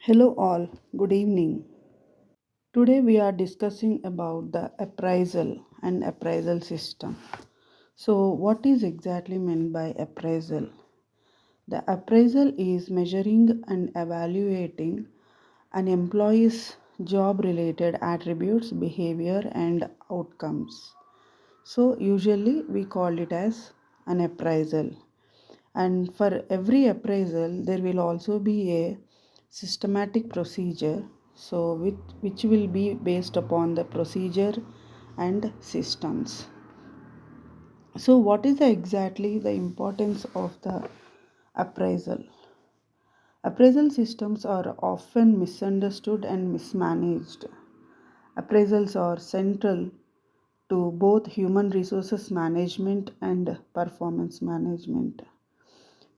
Hello all, good evening. Today we are discussing about the appraisal and appraisal system. So what is exactly meant by appraisal? The appraisal is measuring and evaluating an employee's job related attributes, behavior and outcomes. So usually we call it as an appraisal. And for every appraisal, there will also be a systematic procedure, so which will be based upon the procedure and systems. So, what is exactly the importance of the appraisal? Appraisal systems are often misunderstood and mismanaged. Appraisals are central to both human resources management and performance management.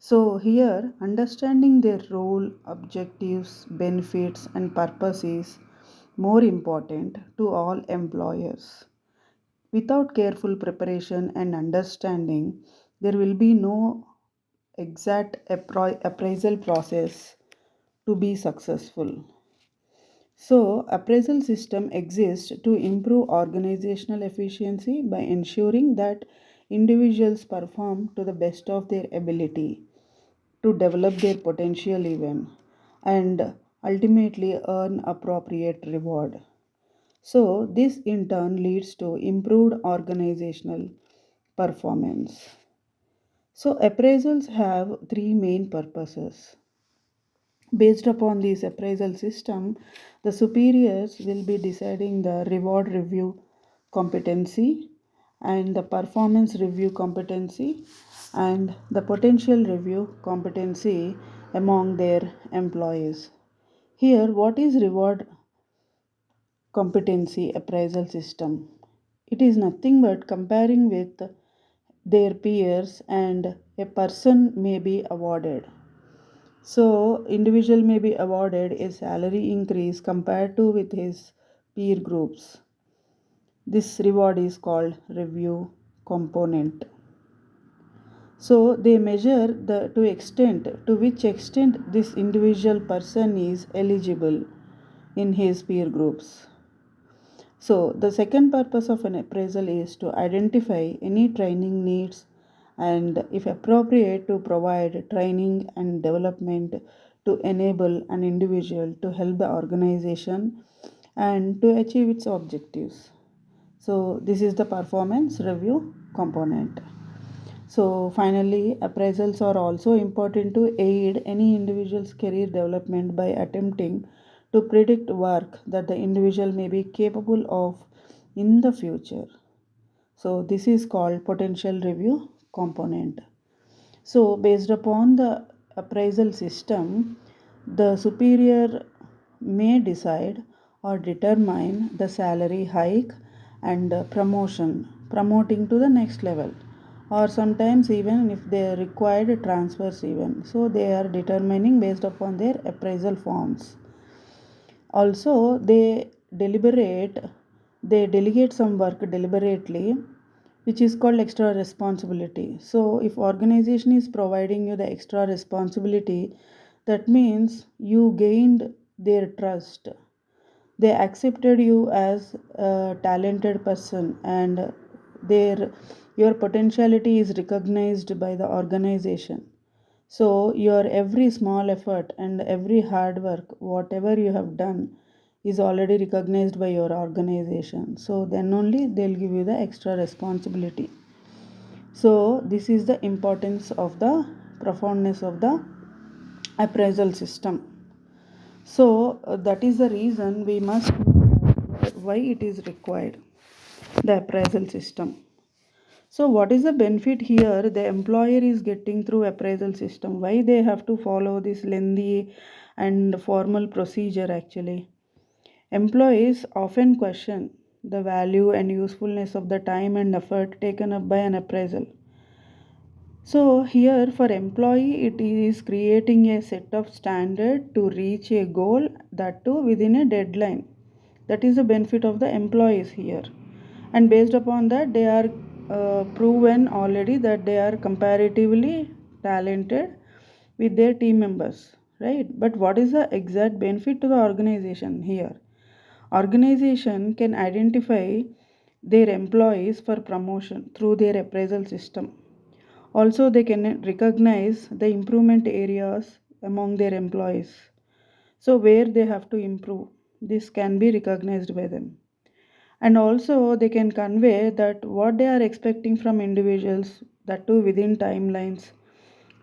So, here, understanding their role, objectives, benefits, and purpose is more important to all employers. Without careful preparation and understanding, there will be no exact appraisal process to be successful. So, appraisal system exists to improve organizational efficiency by ensuring that individuals perform to the best of their ability to develop their potential even and ultimately earn appropriate reward. So, this in turn leads to improved organizational performance. So, appraisals have three main purposes. Based upon this appraisal system, the superiors will be deciding the reward review competency and the performance review competency and the potential review competency among their employees. Here, what is reward competency appraisal system? It is nothing but comparing with their peers and a person may be awarded. So, individual may be awarded a salary increase compared to with his peer groups. This reward is called review component. So, they measure the to which extent this individual person is eligible in his peer groups. So, the second purpose of an appraisal is to identify any training needs and, if appropriate, to provide training and development to enable an individual to help the organization and to achieve its objectives. So, this is the performance review component. So, finally, appraisals are also important to aid any individual's career development by attempting to predict work that the individual may be capable of in the future. So, this is called potential review component. So, based upon the appraisal system, the superior may decide or determine the salary hike and promoting to the next level, or sometimes even if they are required transfers even. So, they are determining based upon their appraisal forms. Also, they delegate some work deliberately, which is called extra responsibility. So, if organization is providing you the extra responsibility, that means you gained their trust. They accepted you as a talented person and their your potentiality is recognized by the organization. So, your every small effort and every hard work, whatever you have done, is already recognized by your organization. So, then only they'll give you the extra responsibility. So, this is the importance of the profoundness of the appraisal system. So, that is the reason we must know why it is required, the appraisal system. So, what is the benefit here the employer is getting through appraisal system? Why they have to follow this lengthy and formal procedure actually? Employees often question the value and usefulness of the time and effort taken up by an appraisal. So here for employee it is creating a set of standard to reach a goal, that too within a deadline. That is the benefit of the employees here. And based upon that they are proven already that they are comparatively talented with their team members. right? But what is the exact benefit to the organization here? Organization can identify their employees for promotion through their appraisal system. Also, they can recognize the improvement areas among their employees. So, where they have to improve, this can be recognized by them. And also, they can convey that what they are expecting from individuals, that too within timelines,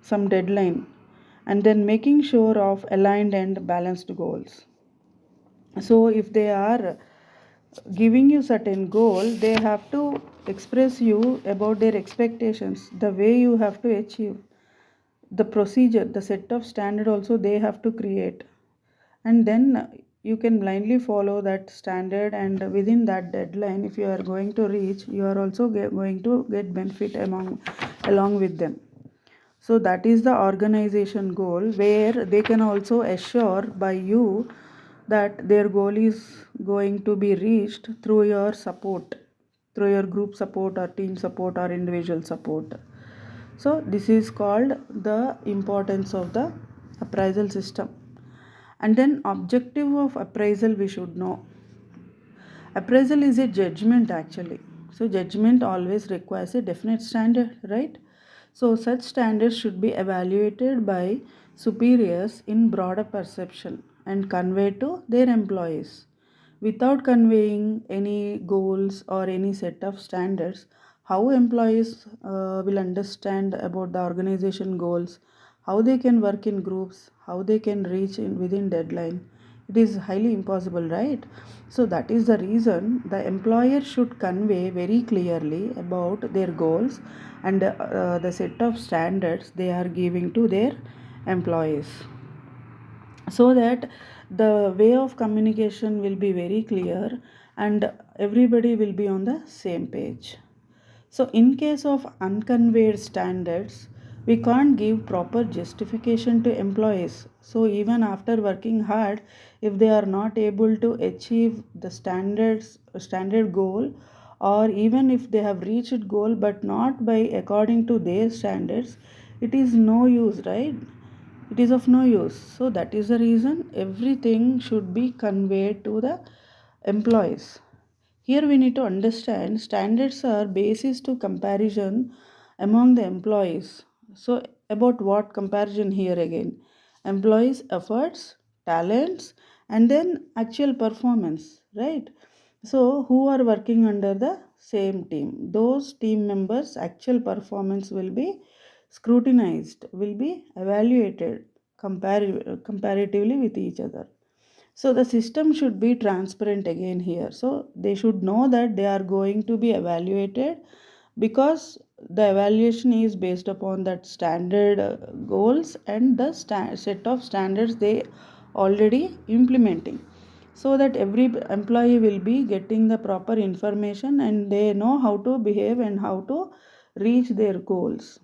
some deadline, and then making sure of aligned and balanced goals. So, if they are giving you certain goal, they have to express you about their expectations, the way you have to achieve, the procedure, the set of standard also they have to create, and then you can blindly follow that standard, and within that deadline if you are going to reach, you are also going to get benefit along with them. So that is the organization goal, where they can also assure by you that their goal is going to be reached through your support, through your group support or team support or individual support. So this is called the importance of the appraisal system. And then objective of appraisal we should know. Appraisal is a judgment actually. So judgment always requires a definite standard, right? So such standards should be evaluated by superiors in broader perception and conveyed to their employees. Without conveying any goals or any set of standards, how employees will understand about the organization goals, how they can work in groups, how they can reach in within deadline. It is highly impossible, right? So that is the reason the employer should convey very clearly about their goals and the set of standards they are giving to their employees, so that the way of communication will be very clear and everybody will be on the same page. So, in case of unconveyed standards, we can't give proper justification to employees. So, even after working hard, if they are not able to achieve the standard goal, or even if they have reached goal but not by according to their standards, it is no use, right? It is of no use. So that is the reason everything should be conveyed to the employees. Here we need to understand standards are basis to comparison among the employees. So about what comparison here again? Employees efforts, talents, and then actual performance, right? So who are working under the same team, those team members actual performance will be scrutinized, will be evaluated comparatively with each other. So the system should be transparent again here. So they should know that they are going to be evaluated, because the evaluation is based upon that standard goals and the set of standards they already implementing, so that every employee will be getting the proper information and they know how to behave and how to reach their goals.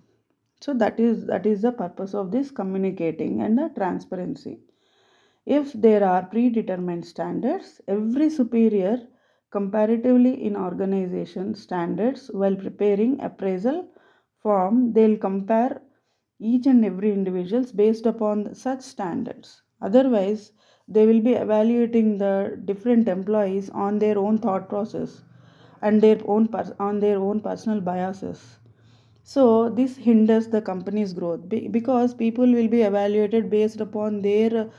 So that is the purpose of this communicating and the transparency. If there are predetermined standards, every superior comparatively in organization standards while preparing appraisal form, they'll compare each and every individuals based upon such standards. Otherwise, they will be evaluating the different employees on their own thought process and on their own personal biases. So this hinders the company's growth, because people will be evaluated based upon their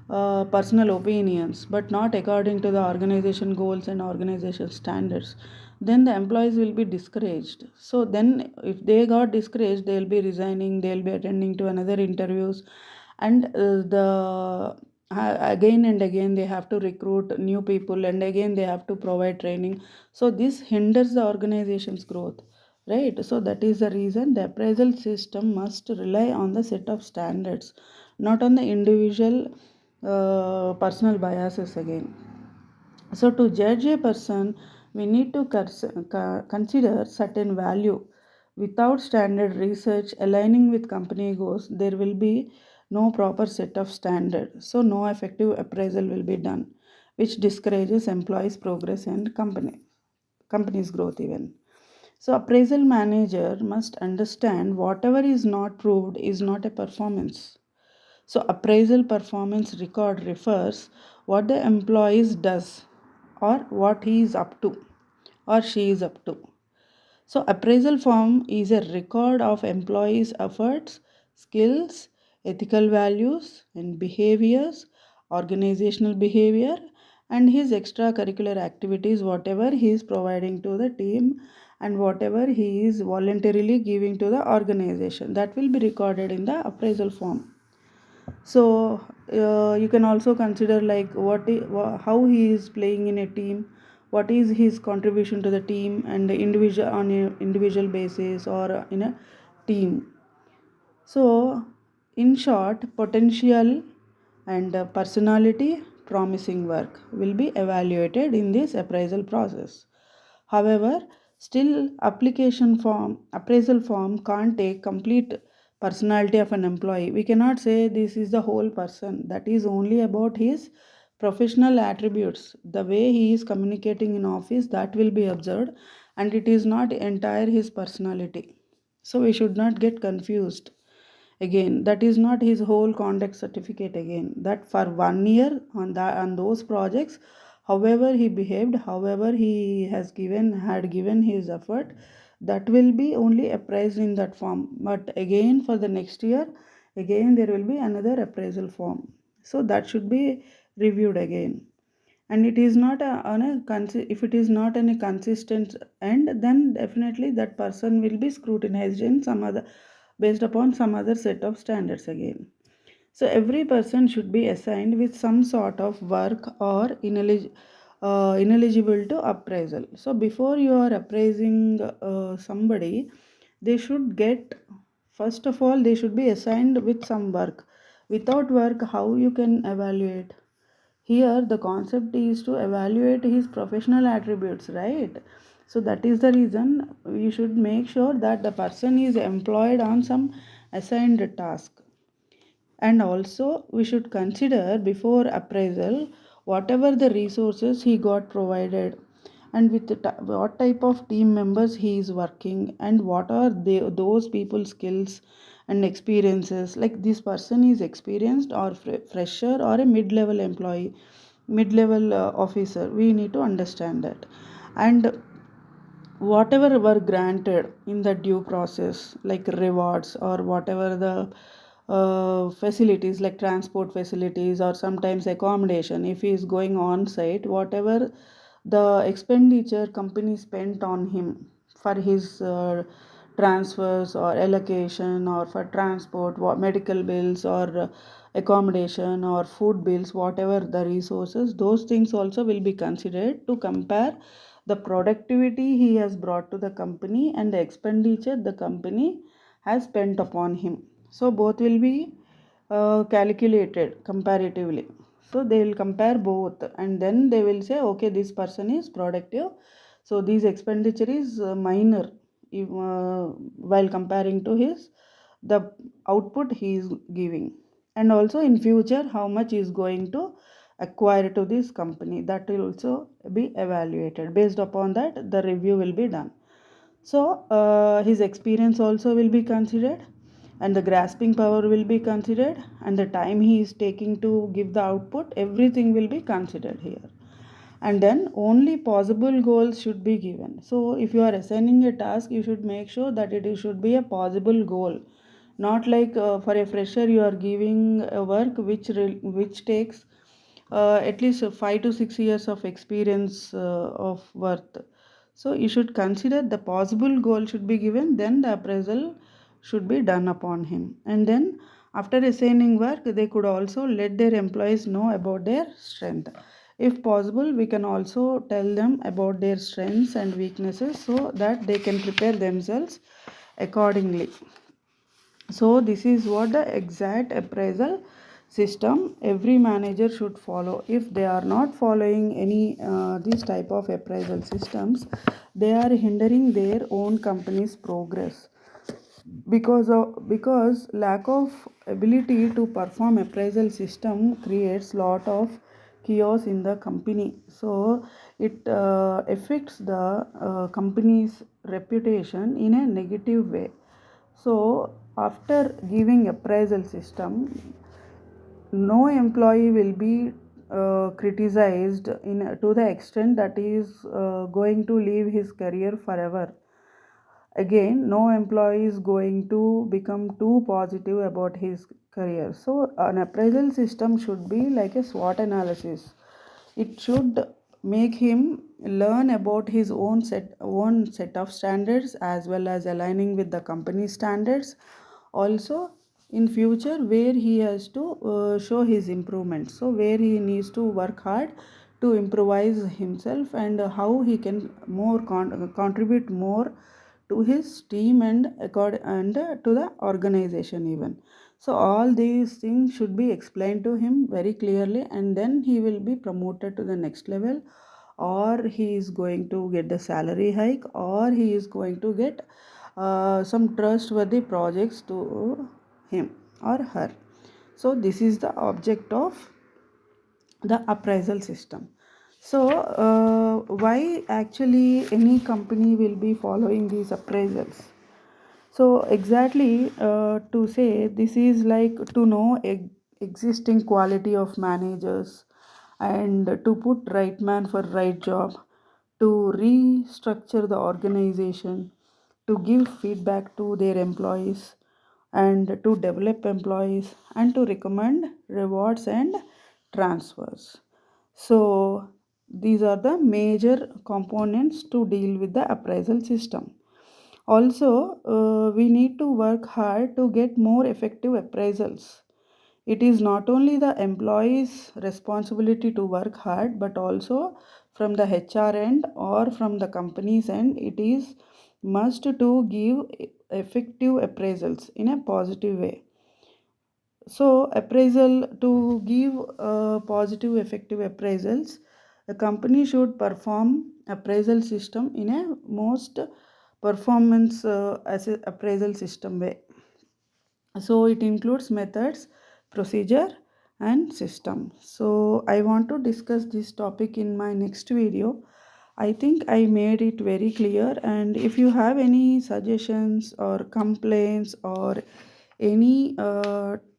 personal opinions but not according to the organization goals and organization standards. Then the employees will be discouraged. So then if they got discouraged, they'll be resigning, they'll be attending to another interviews, and the again and again they have to recruit new people, and again they have to provide training. So this hinders the organization's growth, right? So that is the reason the appraisal system must rely on the set of standards, not on the individual personal biases again. So to judge a person, we need to consider certain value. Without standard research aligning with company goals, there will be no proper set of standard. So no effective appraisal will be done, which discourages employees' progress and company's growth even. So appraisal manager must understand whatever is not proved is not a performance. So appraisal performance record refers what the employee does or what he is up to or she is up to. So, appraisal form is a record of employees' efforts, skills, ethical values, and behaviors, organizational behavior, and his extracurricular activities, whatever he is providing to the team and whatever he is voluntarily giving to the organization. That will be recorded in the appraisal form. So you can also consider like how he is playing in a team, what is his contribution to the team and the individual on an individual basis or in a team. So in short, potential and personality promising work will be evaluated in this appraisal process. However, still appraisal form can't take complete personality of an employee. We cannot say this is the whole person. That is only about his professional attributes. The way he is communicating in office, that will be observed, and it is not entire his personality. So we should not get confused. Again, that is not his whole conduct certificate. Again, that for 1 year on those projects, however he behaved, however he had given his effort, that will be only appraised in that form. But again, for the next year, again there will be another appraisal form. So that should be reviewed again. And it is not if it is not in a consistent end, then definitely that person will be scrutinized in some other, based upon some other set of standards again. So every person should be assigned with some sort of work or ineligible to appraisal. So before you are appraising somebody, they should get, first of all, they should be assigned with some work. Without work, how you can evaluate? Here the concept is to evaluate his professional attributes, right? So that is the reason you should make sure that the person is employed on some assigned task. And also we should consider before appraisal whatever the resources he got provided, and with what type of team members he is working, and what are those people's skills and experiences. Like this person is experienced or fresher or a mid-level employee, mid-level officer, we need to understand that. And whatever were granted in the due process, like rewards or whatever the facilities like transport facilities or sometimes accommodation, if he is going on site, whatever the expenditure company spent on him for his transfers or allocation or for transport, medical bills or accommodation or food bills, whatever the resources, those things also will be considered to compare the productivity he has brought to the company and the expenditure the company has spent upon him. So both will be calculated comparatively. So they will compare both and then they will say, okay, this person is productive. So this expenditure is minor while comparing to his the output he is giving. And also in future, how much is going to acquire to this company, that will also be evaluated. Based upon that, the review will be done. So his experience also will be considered, and the grasping power will be considered, and the time he is taking to give the output, everything will be considered here. And then only possible goals should be given. So if you are assigning a task, you should make sure that should be a possible goal, not like for a fresher you are giving a work which takes at least 5 to 6 years of experience of worth. So you should consider the possible goal should be given, then the appraisal should be done upon him. And then after assigning work, they could also let their employees know about their strength. If possible, we can also tell them about their strengths and weaknesses so that they can prepare themselves accordingly. So this is what the exact appraisal system every manager should follow. If they are not following any these type of appraisal systems, they are hindering their own company's progress, because lack of ability to perform appraisal system creates lot of chaos in the company. So it affects the company's reputation in a negative way. So after giving appraisal system, no employee will be criticized in to the extent that he is going to leave his career forever. Again, no employee is going to become too positive about his career. So an appraisal system should be like a SWOT analysis. It should make him learn about his own set of standards as well as aligning with the company standards. Also, in future, where he has to show his improvements, so where he needs to work hard to improvise himself, and how he can more contribute more to his team and to the organization even. So all these things should be explained to him very clearly, and then he will be promoted to the next level, or he is going to get the salary hike, or he is going to get some trustworthy projects to him or her. So this is the object of the appraisal system. So why actually any company will be following these appraisals? So exactly, to say this is like to know existing quality of managers, and to put right man for right job, to restructure the organization, to give feedback to their employees, and to develop employees, and to recommend rewards and transfers. So these are the major components to deal with the appraisal system. Also, we need to work hard to get more effective appraisals. It is not only the employee's responsibility to work hard, but also from the HR end or from the company's end, it is must to give effective appraisals in a positive way. So, appraisal to give positive, effective appraisals, a company should perform appraisal system in a most performance as a appraisal system way. So it includes methods, procedure, and system. So I want to discuss this topic in my next video. I think I made it very clear, and if you have any suggestions or complaints or any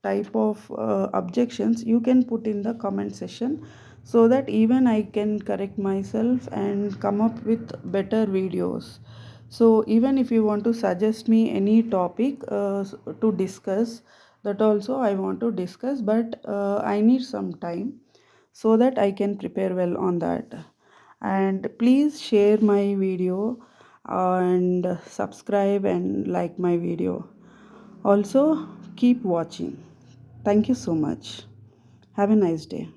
type of objections, you can put in the comment section, so that even I can correct myself and come up with better videos. So even if you want to suggest me any topic to discuss, that also I want to discuss, but I need some time so that I can prepare well on that. And please share my video and subscribe and like my video. Also, keep watching. Thank you so much. Have a nice day.